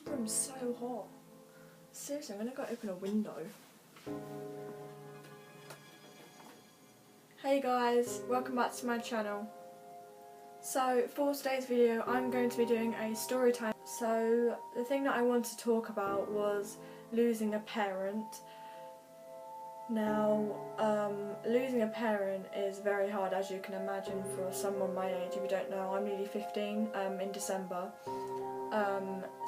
room's so hot. Seriously, I'm gonna go open a window. Hey guys, welcome back to my channel. So for today's video I'm going to be doing a story time. So the thing that I wanted to talk about was losing a parent. Now losing a parent is very hard, as you can imagine, for someone my age. If you don't know, I'm nearly 15 in December.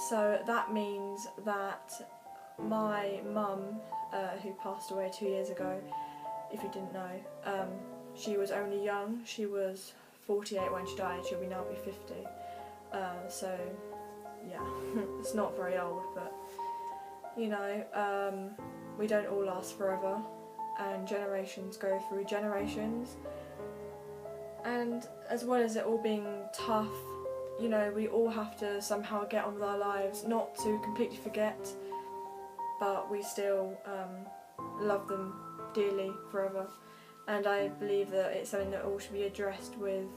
So that means that my mum, who passed away 2 years ago, if you didn't know, she was only young. She was 48 when she died. She'll now be 50. So yeah, it's not very old, but you know, we don't all last forever, and generations go through generations. And as well as it all being tough, you know, we all have to somehow get on with our lives, not to completely forget, but we still love them dearly forever. And I believe that it's something that all should be addressed with,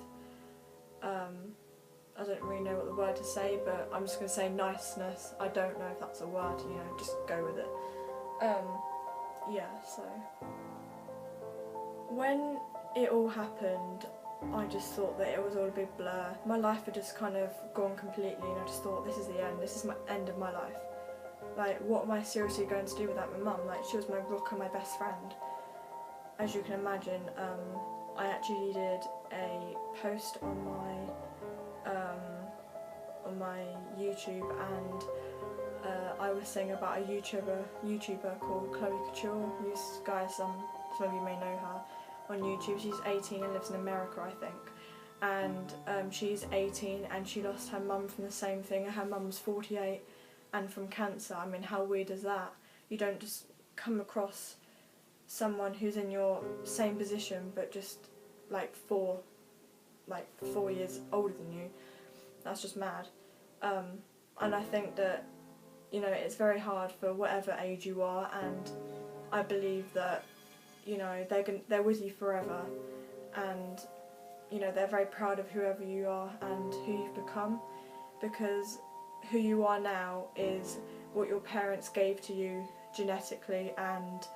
I don't really know what the word to say, but I'm just going to say niceness. I don't know if that's a word, you know, just go with it. Yeah, so when it all happened, I just thought that it was all a big blur. My life had just kind of gone completely, and I just thought, this is the end, this is my end of my life. Like, what am I seriously going to do without my mum? Like, she was my rock and my best friend. As you can imagine, I actually did a post on my YouTube, and I was saying about a YouTuber called Chloe Couture. You guys, some of you may know her on YouTube. She's 18 and lives in America, I think. And she's 18 and she lost her mum from the same thing. Her mum was 48 and from cancer. I mean, how weird is that? You don't just come across someone who's in your same position but just like 4 years older than you. That's just mad. And I think that, you know, it's very hard for whatever age you are, and I believe that, you know, they're with you forever, and you know, they're very proud of whoever you are and who you've become, because who you are now is what your parents gave to you genetically and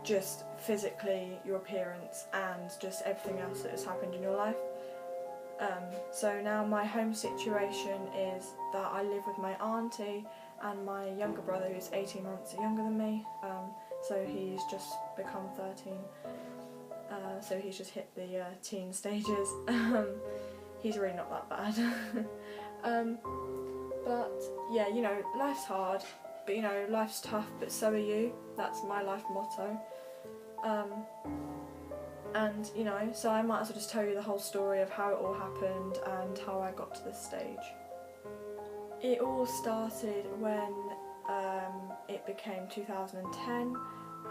just physically, your appearance and just everything else that has happened in your life. So now my home situation is that I live with my auntie and my younger brother, who's 18 months younger than me, so he's just become 13, so he's just hit the teen stages. He's really not that bad. But yeah, you know, life's hard, but you know, life's tough, but so are you. That's my life motto. And you know, so I might as well just tell you the whole story of how it all happened and how I got to this stage. It all started when it became 2010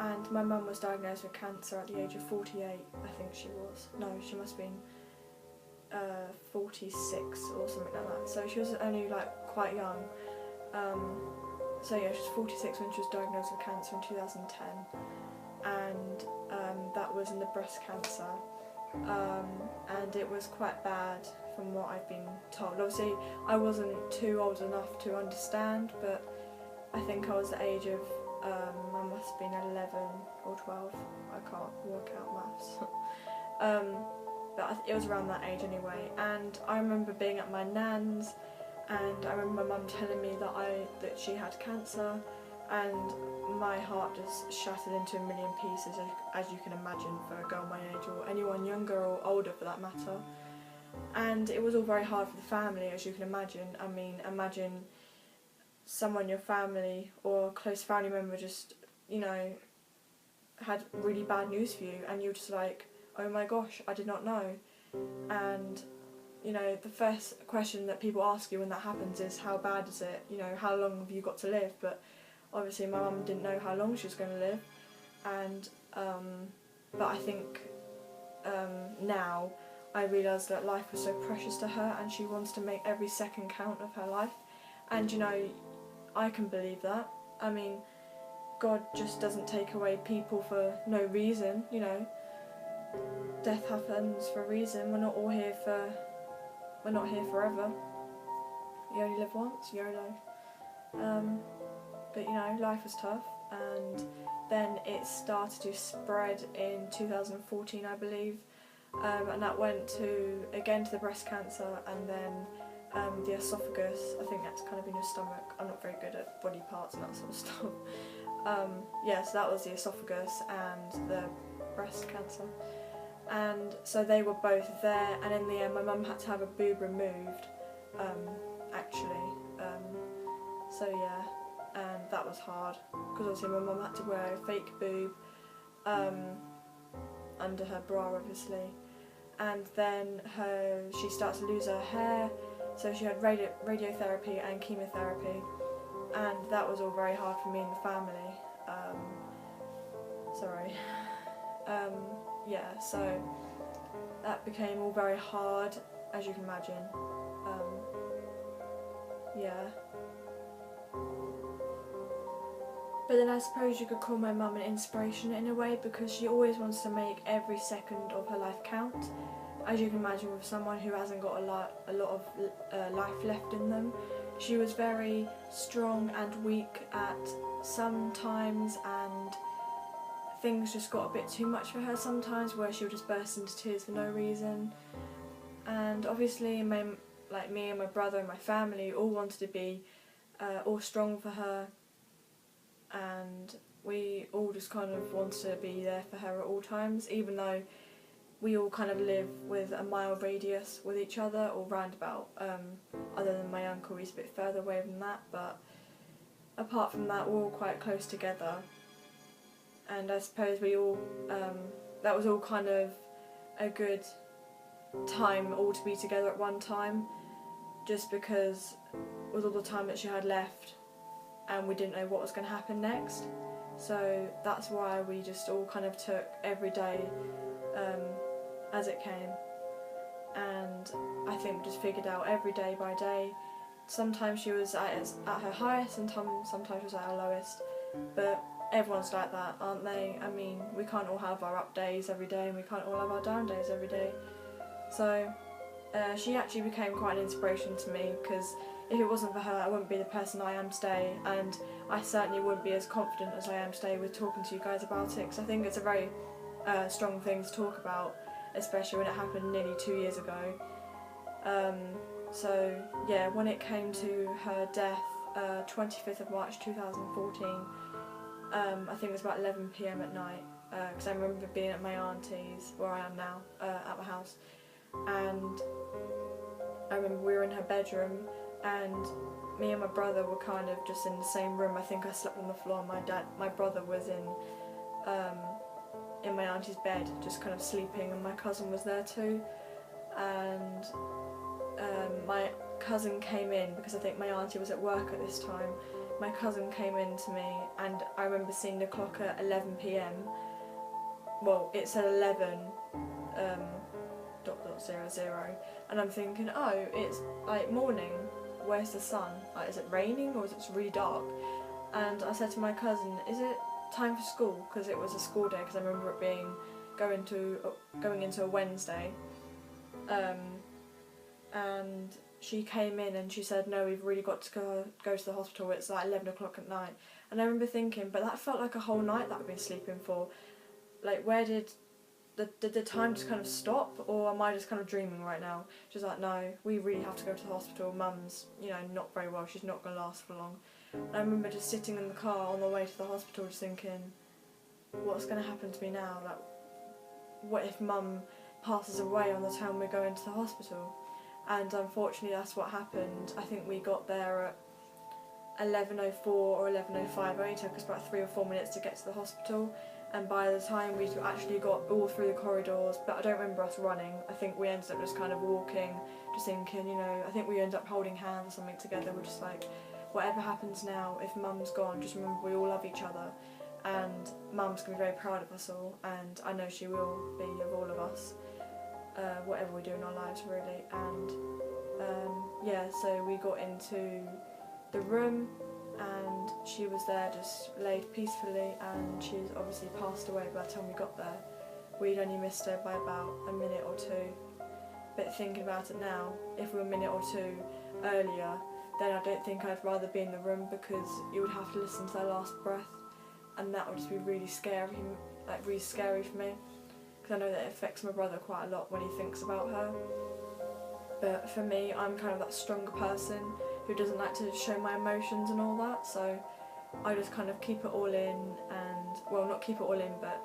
and my mum was diagnosed with cancer at the age of 48, I think she was. No, she must have been 46 or something like that. So she was only like quite young. So yeah, she was 46 when she was diagnosed with cancer in 2010. And that was in the breast cancer, and it was quite bad from what I've been told. Obviously I wasn't too old enough to understand, but I think I was the age of, I must have been 11 or 12, I can't work out maths. But it was around that age anyway, and I remember being at my nan's, and I remember my mum telling me that she had cancer, and my heart just shattered into a million pieces, as you can imagine, for a girl my age, or anyone younger or older for that matter. And it was all very hard for the family, as you can imagine. I mean, imagine someone in your family or a close family member just, you know, had really bad news for you, and you're just like, oh my gosh, I did not know. And you know, the first question that people ask you when that happens is, how bad is it? You know, how long have you got to live? But obviously my mum didn't know how long she was going to live, and but I think now I realise that life was so precious to her and she wants to make every second count of her life. And you know, I can believe that. I mean, God just doesn't take away people for no reason, you know. Death happens for a reason. We're not here forever. You only live once, YOLO. But you know, life was tough, and then it started to spread in 2014, I believe, and that went again to the breast cancer, and then the esophagus. I think that's kind of in your stomach. I'm not very good at body parts and that sort of stuff. Yeah, so that was the esophagus and the breast cancer. And so they were both there, and in the end my mum had to have a boob removed, actually. So yeah, and that was hard, because obviously my mum had to wear a fake boob under her bra, obviously. And then she started to lose her hair, so she had radiotherapy and chemotherapy, and that was all very hard for me and the family. Yeah, so that became all very hard, as you can imagine. Yeah. But then I suppose you could call my mum an inspiration in a way, because she always wants to make every second of her life count. As you can imagine, with someone who hasn't got a lot of life left in them. She was very strong and weak at some times, and things just got a bit too much for her sometimes, where she would just burst into tears for no reason. And obviously like me and my brother and my family all wanted to be all strong for her, and we all just kind of wanted to be there for her at all times, even though we all kind of live with a mile radius with each other, or roundabout, other than my uncle. He's a bit further away than that, but apart from that we're all quite close together. And I suppose we all, that was all kind of a good time all to be together at one time, just because with all the time that she had left and we didn't know what was going to happen next. So that's why we just all kind of took every day as it came, and I think we just figured out every day by day. Sometimes she was at her highest, and sometimes she was at her lowest, but everyone's like that, aren't they? I mean, we can't all have our up days every day, and we can't all have our down days every day. So she actually became quite an inspiration to me, because if it wasn't for her, I wouldn't be the person I am today, and I certainly wouldn't be as confident as I am today with talking to you guys about it, because I think it's a very strong thing to talk about, especially when it happened nearly 2 years ago. So yeah, when it came to her death, 25th of March 2014, I think it was about 11 PM at night, because I remember being at my auntie's, where I am now, at my house, and I remember we were in her bedroom, and me and my brother were kind of just in the same room. I think I slept on the floor, and my brother was in my auntie's bed, just kind of sleeping, and my cousin was there too. And my cousin came in, because I think my auntie was at work at this time. My cousin came in to me, and I remember seeing the clock at 11 PM. Well, it said 11 ... and I'm thinking, oh, it's like morning, where's the sun? Like, is it raining or is it really dark? And I said to my cousin, is it time for school? Because it was a school day, because I remember it being going into a Wednesday. And she came in and she said, no, we've really got to go to the hospital, it's like 11 o'clock at night. And I remember thinking, but that felt like a whole night that I've been sleeping for. Like, where did the time just kind of stop, or am I just kind of dreaming right now? She's like, no, we really have to go to the hospital, Mum's, you know, not very well, she's not going to last for long. And I remember just sitting in the car on the way to the hospital just thinking, what's going to happen to me now? Like, what if Mum passes away on the time we're going to the hospital? And unfortunately that's what happened. I think we got there at 11:04 or 11:05. It only took us about 3 or 4 minutes to get to the hospital, and by the time we actually got all through the corridors, but I don't remember us running, I think we ended up just kind of walking, just thinking, you know, I think we ended up holding hands or something together. We're just like, whatever happens now, if Mum's gone, just remember we all love each other, and Mum's going to be very proud of us all, and I know she will be of all of us, whatever we do in our lives really. And yeah, so we got into the room, and she was there just laid peacefully, and she's obviously passed away by the time we got there. We'd only missed her by about a minute or two. But thinking about it now, if we were a minute or two earlier, then I don't think I'd rather be in the room, because you would have to listen to their last breath, and that would just be really scary, really scary for me, because I know that it affects my brother quite a lot when he thinks about her. But for me, I'm kind of that stronger person who doesn't like to show my emotions and all that, so I just kind of keep it all in, and, well, not keep it all in, but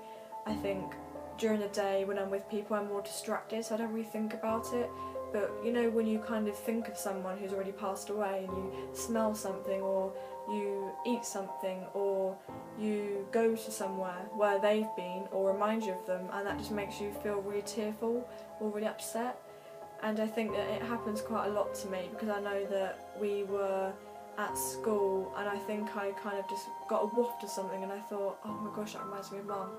I think during the day when I'm with people I'm more distracted, so I don't really think about it. But you know, when you kind of think of someone who's already passed away, and you smell something, or you eat something, or you go to somewhere where they've been, or remind you of them, and that just makes you feel really tearful or really upset. And I think that it happens quite a lot to me, because I know that we were at school, and I think I kind of just got a waft of something, and I thought, oh my gosh, that reminds me of Mum.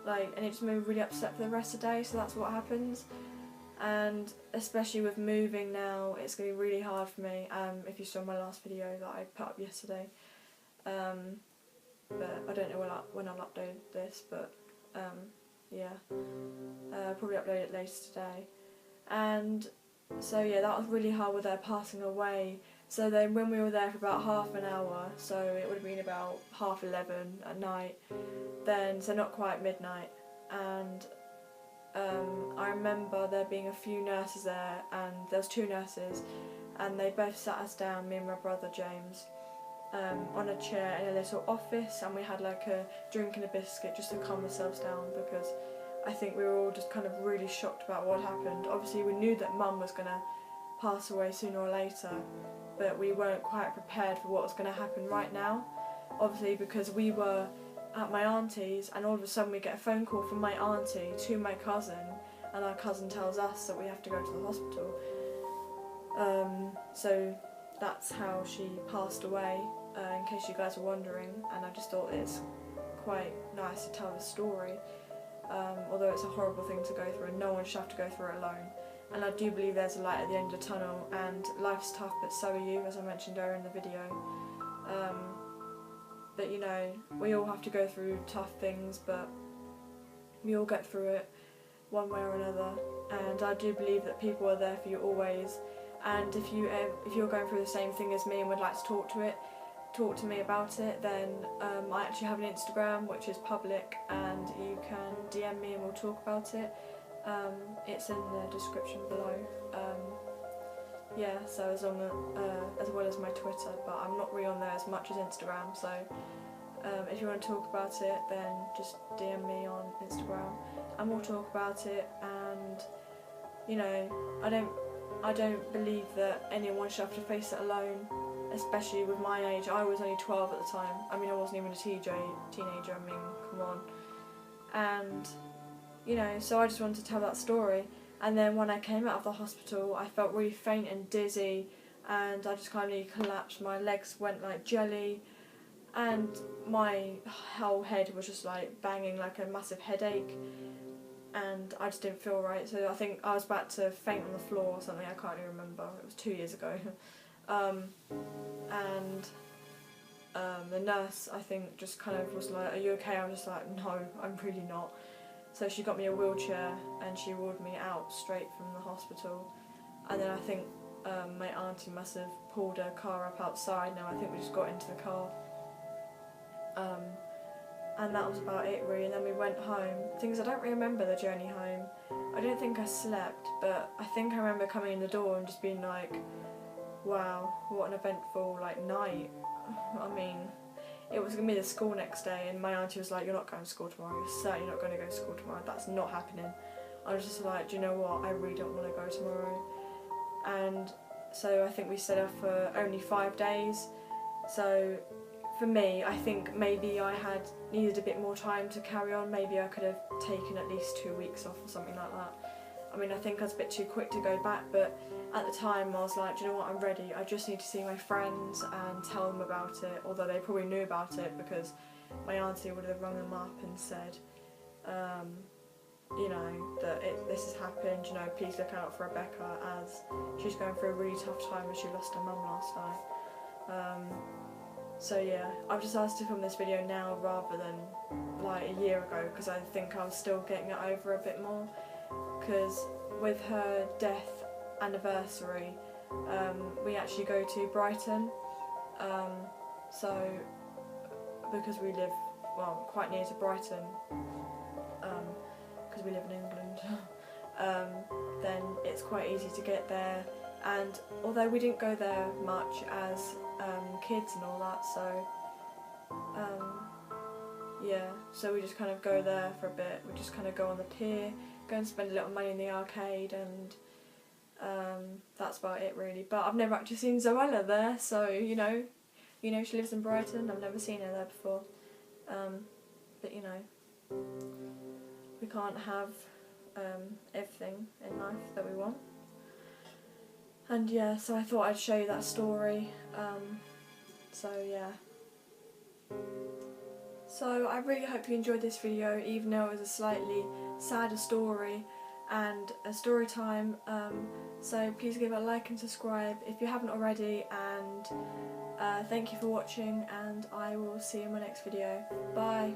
And it just made me really upset for the rest of the day, so that's what happens. And especially with moving now, it's going to be really hard for me, if you saw my last video that I put up yesterday. But I don't know when I'll upload this, but yeah, I'll probably upload it later today. And so yeah, that was really hard with her passing away. So then when we were there for about half an hour, so it would have been about 11:30 at night, then, so not quite midnight, and I remember there being a few nurses there, and there was 2 nurses, and they both sat us down, me and my brother James, on a chair in a little office, and we had like a drink and a biscuit just to calm ourselves down, because I think we were all just kind of really shocked about what happened. Obviously we knew that Mum was going to pass away sooner or later, but we weren't quite prepared for what was going to happen right now. Obviously, because we were at my auntie's, and all of a sudden we get a phone call from my auntie to my cousin, and our cousin tells us that we have to go to the hospital. So that's how she passed away, in case you guys were wondering, and I just thought it's quite nice to tell the story, although it's a horrible thing to go through, and no one should have to go through it alone. And I do believe there's a light at the end of the tunnel, and life's tough, but so are you, as I mentioned earlier in the video. But you know, we all have to go through tough things, but we all get through it one way or another. And I do believe that people are there for you always. And if you're going through the same thing as me and would like to talk to me about it, then I actually have an Instagram which is public, and you can DM me and we'll talk about it. It's in the description below. Yeah, so as well as my Twitter, but I'm not really on there as much as Instagram, so if you want to talk about it, then just DM me on Instagram and we'll talk about it. And you know, I don't believe that anyone should have to face it alone, especially with my age. I was only 12 at the time. I mean, I wasn't even a teenager, I mean, come on. And you know, so I just wanted to tell that story. And then when I came out of the hospital, I felt really faint and dizzy, and I just kind of collapsed. My legs went like jelly, and my whole head was just like banging like a massive headache, and I just didn't feel right. So I think I was about to faint on the floor or something. I can't even remember. It was 2 years ago. The nurse, I think, just kind of was like, "Are you okay?" I was just like, "No, I'm really not." So she got me a wheelchair and she wheeled me out straight from the hospital. And then I think my auntie must have pulled her car up outside. Now I think we just got into the car. And that was about it really. And then we went home. Things I don't really remember the journey home. I don't think I slept, but I think I remember coming in the door and just being like, wow, what an eventful night. I mean, it was going to be the school next day, and my auntie was like, "You're not going to school tomorrow, you're certainly not going to go to school tomorrow, that's not happening." I was just like, do you know what, I really don't want to go tomorrow. And so I think we stayed up for only 5 days. So for me, I think maybe I had needed a bit more time to carry on. Maybe I could have taken at least 2 weeks off or something like that. I mean, I think I was a bit too quick to go back, but at the time I was like, do you know what, I'm ready. I just need to see my friends and tell them about it, although they probably knew about it because my auntie would have rung them up and said, you know, that this has happened, you know, please look out for Becca, as she's going through a really tough time as she lost her mum last night. So yeah, I've decided to film this video now rather than like a year ago, because I think I was still getting it over a bit more. Because with her death anniversary, we actually go to Brighton, so because we live, well, quite near to Brighton, because we live in England, then it's quite easy to get there. And although we didn't go there much as kids and all that, so yeah, so we just kind of go there for a bit. We just kind of go on the pier, go and spend a little money in the arcade, and that's about it really. But I've never actually seen Zoella there, so you know she lives in Brighton. I've never seen her there before, but you know, we can't have everything in life that we want. And yeah, so I thought I'd show you that story. So yeah. So I really hope you enjoyed this video, even though it was a slightly sadder story and a story time. So please give it a like and subscribe if you haven't already, and thank you for watching, and I will see you in my next video. Bye!